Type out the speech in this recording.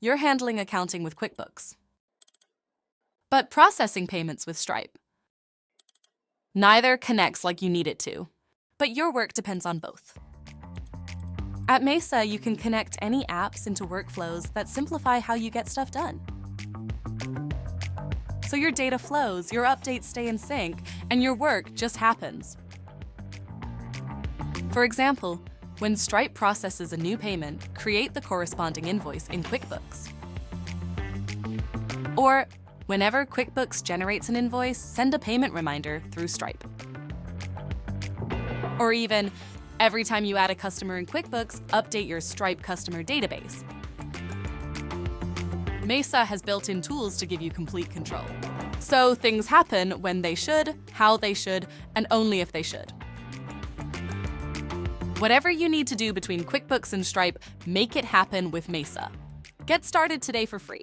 you're handling accounting with QuickBooks. But processing payments with Stripe. Neither connects like you need it to, but your work depends on both. At Mesa, you can connect any apps into workflows that simplify how you get stuff done. So your data flows, your updates stay in sync, and your work just happens. For example, when Stripe processes a new payment, create the corresponding invoice in QuickBooks. Or, whenever QuickBooks generates an invoice, send a payment reminder through Stripe. Or even, every time you add a customer in QuickBooks, update your Stripe customer database. Mesa has built-in tools to give you complete control. So things happen when they should, how they should, and only if they should. Whatever you need to do between QuickBooks and Stripe, make it happen with Mesa. Get started today for free.